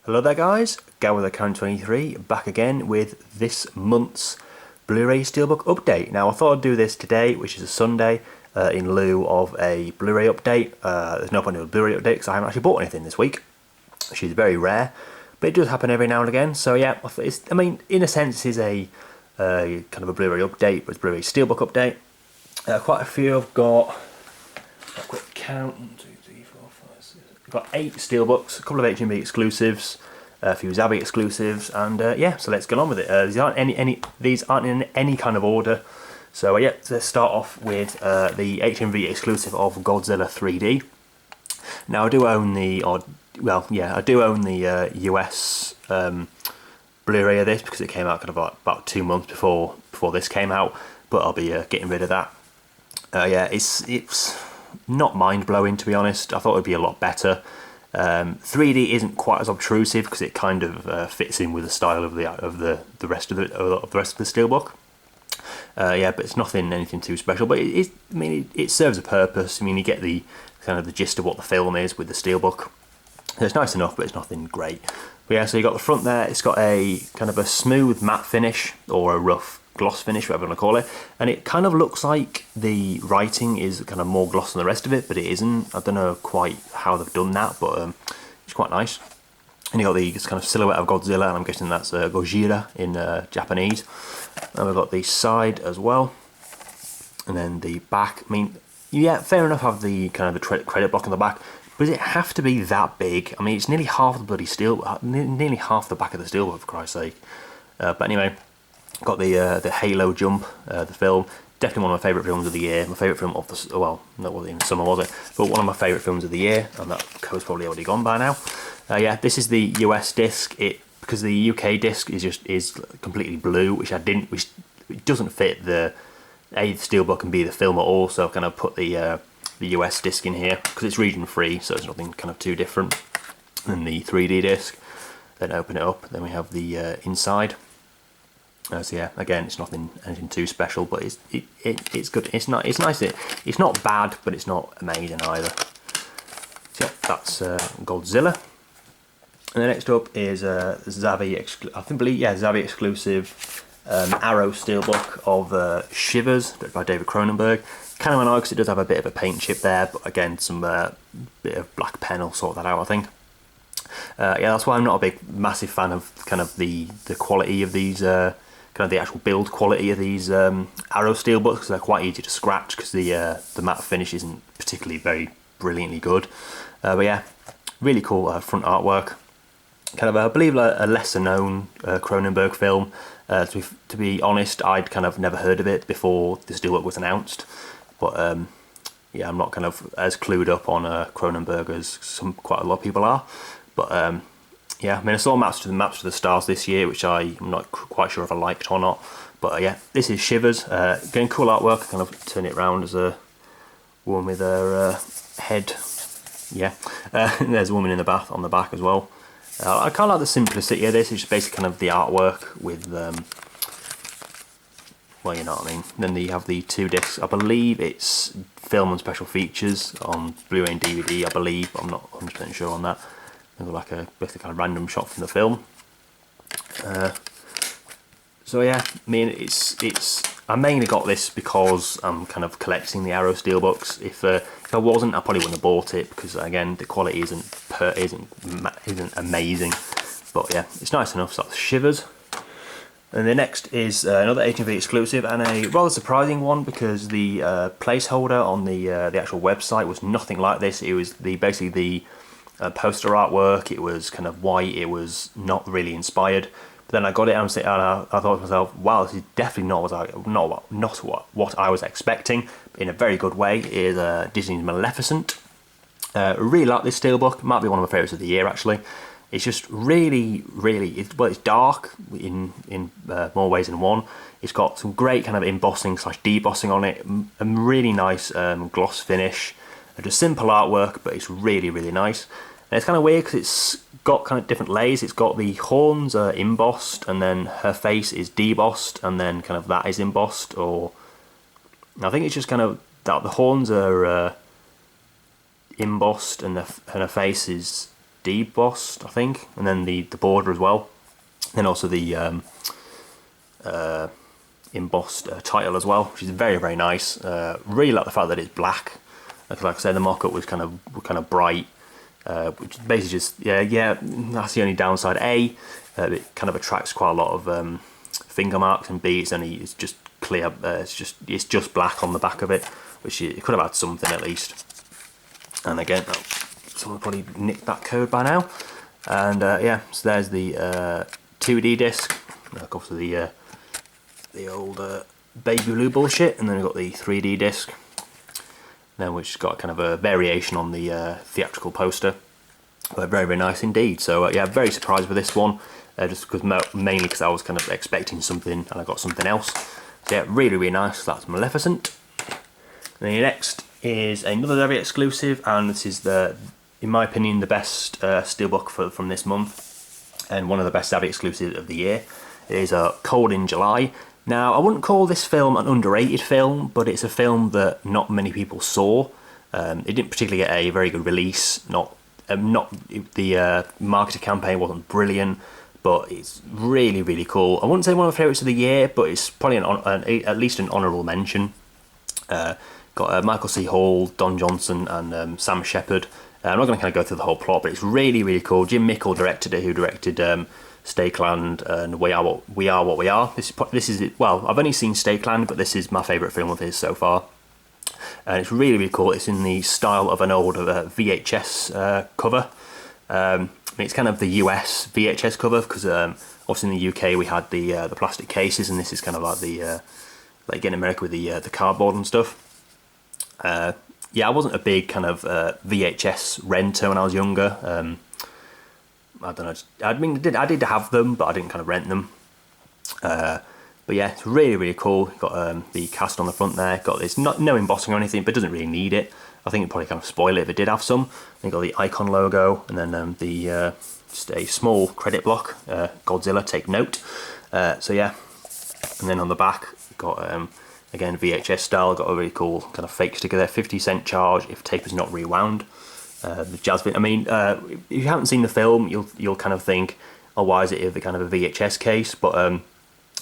Hello there guys, Gal with Account 23 back again with this month's Blu-ray Steelbook update. Now I thought I'd do this today, which is a Sunday, in lieu of a Blu-ray update. There's no point in a Blu-ray update because I haven't actually bought anything this week, which is very rare, but it does happen every now and again. So yeah, I mean, in a sense it's a kind of a Blu-ray update, but it's Blu-ray Steelbook update. Quite a few I've got, a quick count, 1, 2, 3, 4, 5, 6. I've got 8 Steelbooks, a couple of HMV exclusives, a few Zavvi exclusives, and yeah, so let's get on with it. These aren't in any kind of order. So yeah, let's start off with the HMV exclusive of Godzilla 3D. Now I do own the, I do own the US Blu-ray of this because it came out kind of like about 2 months before this came out, but I'll be getting rid of that. Yeah, it's not mind-blowing, to be honest. I thought it would be a lot better. 3D isn't quite as obtrusive because it kind of fits in with the style of the rest of the Steelbook. Yeah, but it's anything too special. But it serves a purpose. I mean, you get the kind of the gist of what the film is with the Steelbook. So it's nice enough, but it's nothing great. But yeah, so you got the front there. It's got a kind of a smooth matte finish or a rough gloss finish, whatever you want to call it, and it kind of looks like the writing is kind of more gloss than the rest of it, but it isn't. I don't know quite how they've done that, but it's quite nice. And you got the kind of silhouette of Godzilla, and I'm guessing that's Gojira in Japanese. And we've got the side as well, and then the back. I mean, yeah, fair enough, have the kind of the credit block on the back, but does it have to be that big? I mean, it's nearly half the bloody nearly half the back of the Steelbook, for Christ's sake. But anyway, got the Halo jump, the film. Definitely one of my favourite films of the year. My favourite film of the, well, not in summer was it, but one of my favourite films of the year, and that code's probably already gone by now. Yeah, this is the US disc. Because the UK disc is completely blue, which it doesn't fit the Steelbook and B the film at all. So I've kind of put the US disc in here because it's region free, so it's nothing kind of too different than the 3D disc. Then open it up. Then we have the inside. So yeah, again, it's anything too special, but it's good. It's nice. It's not bad, but it's not amazing either. So yeah, that's Godzilla. And the next up is Zavvi exclusive Arrow Steelbook of Shivers, by David Cronenberg. Kind of annoying because it does have a bit of a paint chip there, but again, some bit of black pen will sort that out, I think. Yeah, that's why I'm not a massive fan of kind of the quality of these, kind of the actual build quality of these Arrow Steelbooks, because they're quite easy to scratch because the matte finish isn't particularly very brilliantly good. But yeah, really cool front artwork. Kind of, I believe, a lesser known Cronenberg film. To be honest, I'd kind of never heard of it before the Steelbook was announced. But yeah, I'm not kind of as clued up on Cronenberg as quite a lot of people are. But yeah, I mean, I saw Maps to the Stars this year, which I'm not quite sure if I liked or not. But yeah, this is Shivers. Getting cool artwork. Kind of turn it around as a woman with her head. Yeah, there's a woman in the bath on the back as well. I kind of like the simplicity of this. It's just basically kind of the artwork with, well, you know what I mean. Then you have the 2 discs. I believe it's film and special features on Blu-ray and DVD. I believe, I'm not 100% sure on that. There's like basically kind of random shot from the film. So yeah, I mean, I mainly got this because I'm kind of collecting the Arrow Steelbooks. If I wasn't, I probably wouldn't have bought it because again, the quality isn't amazing. But yeah, it's nice enough. So that's Shivers. And the next is another HMV exclusive, and a rather surprising one because the placeholder on the actual website was nothing like this. It was basically the poster artwork. It was kind of white. It was not really inspired. Then I got it and I thought to myself, wow, this is definitely not what I was expecting. In a very good way, it is Disney's Maleficent. Really like this Steelbook. It might be one of my favourites of the year, actually. It's just really, it's dark in more ways than one. It's got some great kind of embossing / debossing on it. A really nice gloss finish. Just simple artwork, but it's really, really nice. And it's kind of weird because it's got kind of different layers. It's got the horns are embossed, and then her face is debossed, and then kind of that is embossed. Or I think it's just kind of that the horns are embossed, and her face is debossed, I think, and then the border as well. Then also the embossed title as well, which is very, very nice. Really like the fact that it's black. Like I said, the mock-up was kind of bright, which is basically just yeah. That's the only downside. It kind of attracts quite a lot of finger marks, and B, it's just clear. It's just black on the back of it, which it could have had something at least. And again, someone probably nicked that code by now. And yeah, so there's the 2D disc. Obviously the old baby blue bullshit, and then we've got the 3D disc. Then which has got kind of a variation on the theatrical poster. But very, very nice indeed. So yeah, very surprised with this one. Just because mainly because I was kind of expecting something and I got something else. So yeah, really, really nice. That's Maleficent. And the next is another very exclusive, and this is in my opinion, the best steelbook from this month, and one of the best Savvy exclusives of the year. It is Cold in July. Now, I wouldn't call this film an underrated film, but it's a film that not many people saw. It didn't particularly get a very good release. The marketing campaign wasn't brilliant, but it's really, really cool. I wouldn't say one of my favourites of the year, but it's probably at least an honourable mention. Got Michael C. Hall, Don Johnson, and Sam Shepard. I'm not going to kind of go through the whole plot, but it's really, really cool. Jim Mickle directed it, who directed Stakeland and We Are What We Are. This is well, I've only seen Stakeland, but this is my favourite film of his so far. And it's really, really cool. It's in the style of an old VHS cover. It's kind of the US VHS cover, because obviously in the UK we had the plastic cases, and this is kind of like the like in America with the cardboard and stuff. Yeah, I wasn't a big kind of VHS renter when I was younger. I don't know. I mean, I did have them, but I didn't kind of rent them. But yeah, it's really, really cool. Got the cast on the front there. Got this no embossing or anything, but doesn't really need it. I think it'd probably kind of spoil it if it did have some. Then got the icon logo, and then just a small credit block. Godzilla, take note. So yeah, and then on the back got again VHS style. Got a really cool kind of fake sticker there. 50-cent charge if tape is not rewound. The jazz bit. I mean, if you haven't seen the film, you'll kind of think, oh, why is it kind of a VHS case? But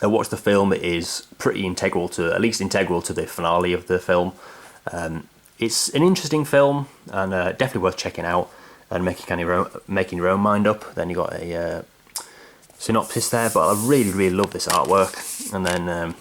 I watched the film. It is pretty integral to the finale of the film. It's an interesting film, and definitely worth checking out and making your own mind up. Then you got a synopsis there, but I really, really love this artwork. And then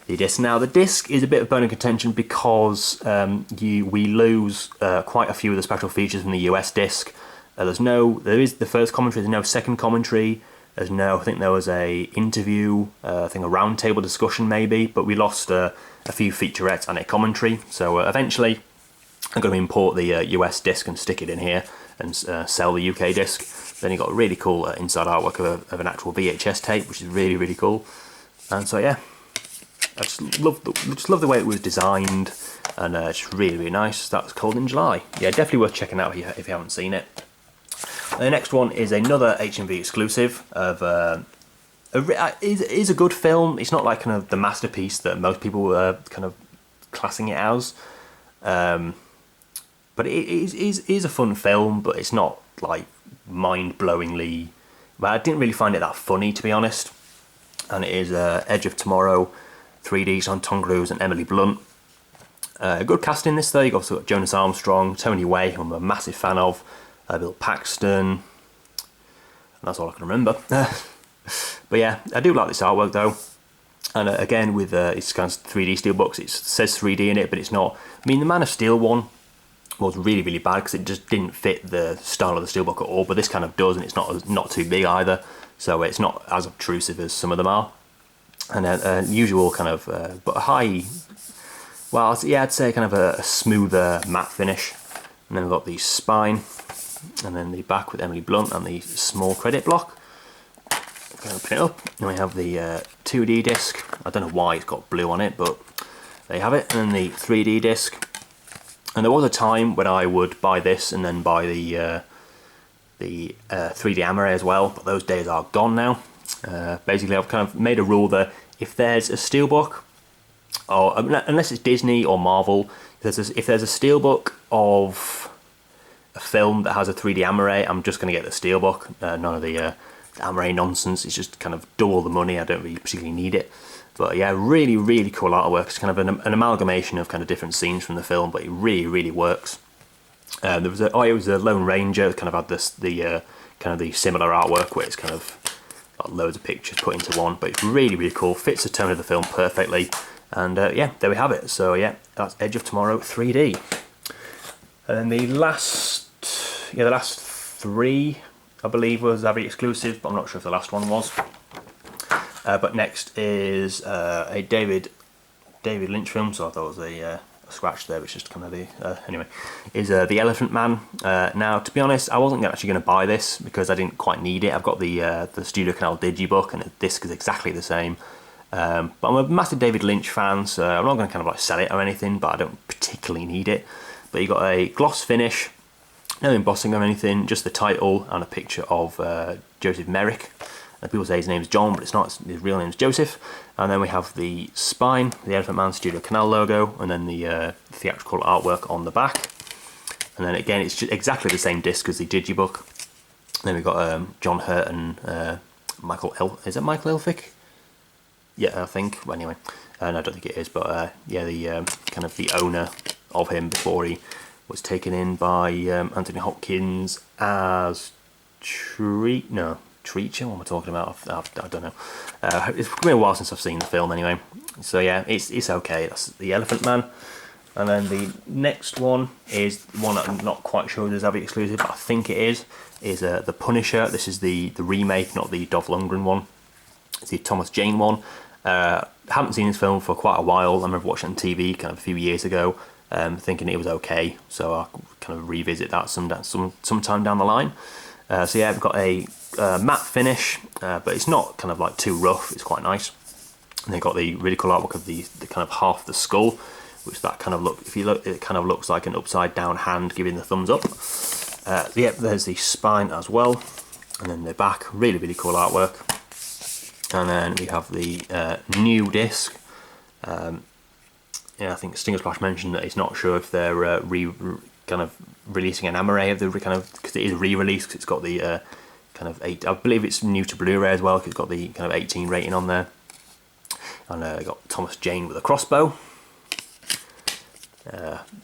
the disc. Now the disc is a bit of bone of contention because we lose quite a few of the special features from the US disc. There is the first commentary. There's no second commentary. I think there was a interview, I think a roundtable discussion maybe, but we lost a few featurettes and a commentary. So eventually I'm going to import the US disc and stick it in here and sell the UK disc. Then you got a really cool inside artwork of an actual VHS tape, which is really, really cool. And so yeah, I just love the way it was designed, and it's really, really nice. That's Cold in July. Yeah, definitely worth checking out if you haven't seen it. The next one is another HMV exclusive of is a good film. It's not like kind of the masterpiece that most people are kind of classing it as, but it is a fun film. But it's not like mind-blowingly. Well, I didn't really find it that funny, to be honest. And it is Edge of Tomorrow, 3D, on Tom Cruise and Emily Blunt. Good casting this though. You've also got Jonas Armstrong, Tony Way, who I'm a massive fan of. Bill Paxton, and that's all I can remember. But yeah, I do like this artwork though, and again with it's kind of 3D steelbooks. It says 3D in it, but it's not. I mean, the Man of Steel one was really, really bad because it just didn't fit the style of the steelbook at all. But this kind of does, and it's not too big either, so it's not as obtrusive as some of them are. And usual kind of, but a high. Well, yeah, I'd say kind of a smoother matte finish. And then we've got the spine, and then the back with Emily Blunt and the small credit block. Open it up, and we have the 2D disc. I don't know why it's got blue on it, but there you have it. And then the 3D disc. And there was a time when I would buy this and then buy the 3D Amaray as well, but those days are gone now. Basically, I've kind of made a rule that if there's a steelbook, or unless it's Disney or Marvel, if there's a steelbook of a film that has a 3D Amaray, I'm just going to get the Steelbook. None of the Amaray nonsense. It's just kind of double the money. I don't really particularly need it. But yeah, really, really cool artwork. It's kind of an amalgamation of kind of different scenes from the film, but it really, really works. It was a Lone Ranger. Kind of had the kind of the similar artwork where it's kind of got loads of pictures put into one, but it's really, really cool. Fits the tone of the film perfectly. And yeah, there we have it. So yeah, that's Edge of Tomorrow 3D. And then the last three, I believe, was Avi exclusive, but I'm not sure if the last one was. But next is a David Lynch film, so I thought it was a scratch there, which is just kind of the anyway. Is The Elephant Man. Now, to be honest, I wasn't actually going to buy this because I didn't quite need it. I've got the Studio Canal Digibook, and the disc is exactly the same. But I'm a massive David Lynch fan, so I'm not going to kind of like sell it or anything, but I don't particularly need it. But you got a gloss finish, no embossing or anything, just the title and a picture of Joseph Merrick. People say his name's John, but it's not. His real name's Joseph. And then we have the spine, the Elephant Man Studio Canal logo, and then the theatrical artwork on the back. And then again, it's just exactly the same disc as the Digibook. Then we've got John Hurt and is it Michael Elphick? Yeah, I think. Well, anyway, no, I don't think it is. But yeah, the kind of the owner of him before he was taken in by Anthony Hopkins as Treacher, what am I talking about? I don't know. It's been a while since I've seen the film anyway. So yeah, it's okay. That's The Elephant Man. And then the next one is one that I'm not quite sure is Avi exclusive, but I think it is The Punisher. This is the remake, not the Dolph Lundgren one. It's the Thomas Jane one. Haven't seen this film for quite a while. I remember watching it on TV kind of a few years ago, thinking it was okay. So I'll kind of revisit that sometime down the line. So yeah, I've got a matte finish, but it's not kind of like too rough. It's quite nice. And they've got the really cool artwork of the kind of half the skull, which that kind of look. If you look, it kind of looks like an upside down hand giving the thumbs up. So yeah, there's the spine as well, and then the back. Really, really cool artwork. And then we have the new disc. Yeah, I think Stinger Splash mentioned that he's not sure if they're kind of releasing an Amaray of the kind of, because it is re-released. It's got the kind of 8. I believe it's new to Blu-ray as well. Cause it's got the kind of 18 rating on there. And I got Thomas Jane with a crossbow.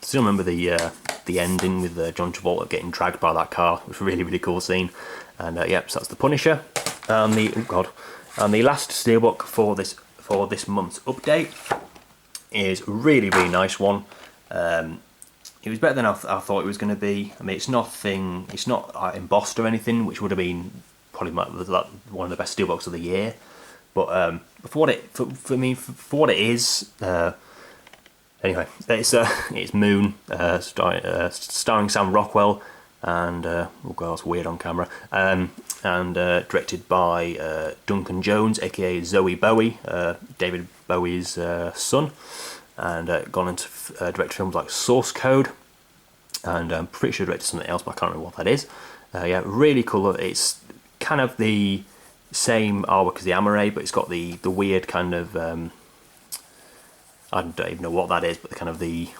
Still remember the ending with John Travolta getting dragged by that car. It was a really, really cool scene. And yep, so that's The Punisher. And the last steelbook for this month's update is a really, really nice one. It was better than I thought it was going to be. I mean, it's not embossed or anything, which would have been probably one of the best steelbooks of the year. But for what it is, anyway, it's Moon, starring Sam Rockwell, and oh god, that's weird on camera. And directed by Duncan Jones, aka Zoe Bowie, David Bowie's son. And gone into direct films like Source Code, and I'm pretty sure directed something else, but I can't remember what that is. Yeah, really cool. It's kind of the same artwork as the Amaray, but it's got the weird kind of I don't even know what that is, but the kind of the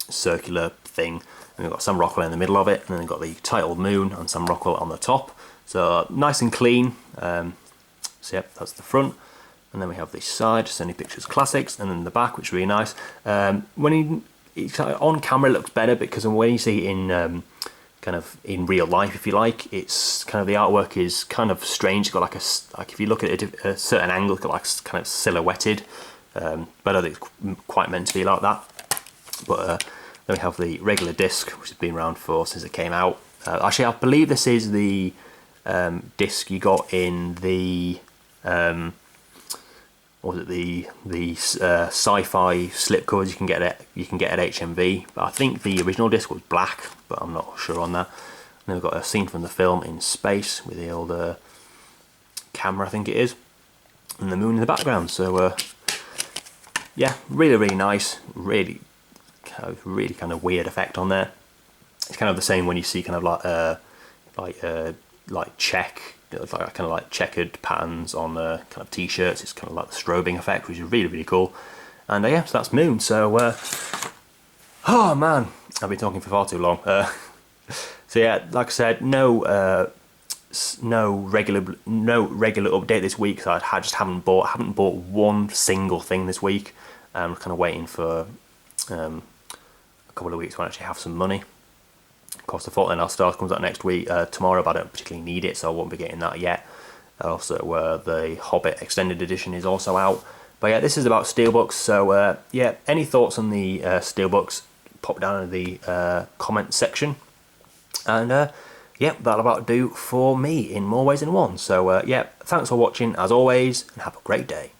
circular thing. And we've got Sam Rockwell in the middle of it, and then we've got the title Moon and Sam Rockwell on the top. So nice and clean. So yep, that's the front. And then we have the side, Sony Pictures Classics, and then the back, which is really nice. When it's on camera, it looks better, because when you see it in kind of in real life, if you like, it's kind of the artwork is kind of strange. It's got like if you look at it at a certain angle, it's got like kind of silhouetted. But I don't think it's quite meant to be like that. But then we have the regular disc, which has been around since it came out. Actually, I believe this is the disc you got in the what was it, the sci-fi slipcovers you can get at HMV. But I think the original disc was black, but I'm not sure on that. And then we've got a scene from the film in space with the old camera, I think it is, and the moon in the background. So yeah, really, really nice. Really kind of weird effect on there. It's kind of the same when you see kind of like checkered patterns on kind of t-shirts. It's kind of like the strobing effect, which is really, really cool. And yeah, so that's Moon. So oh man, I've been talking for far too long. So yeah, like I said, no regular update this week. So I just haven't bought one single thing this week. I'm kind of waiting for a couple of weeks when I actually have some money. Of course, the Fortnite All-Stars comes out next week, tomorrow, but I don't particularly need it, so I won't be getting that yet. Also, the Hobbit Extended Edition is also out. But yeah, this is about Steelbooks, so yeah, any thoughts on the Steelbooks, pop down in the comment section. And yeah, that'll about do for me in more ways than one. So yeah, thanks for watching as always, and have a great day.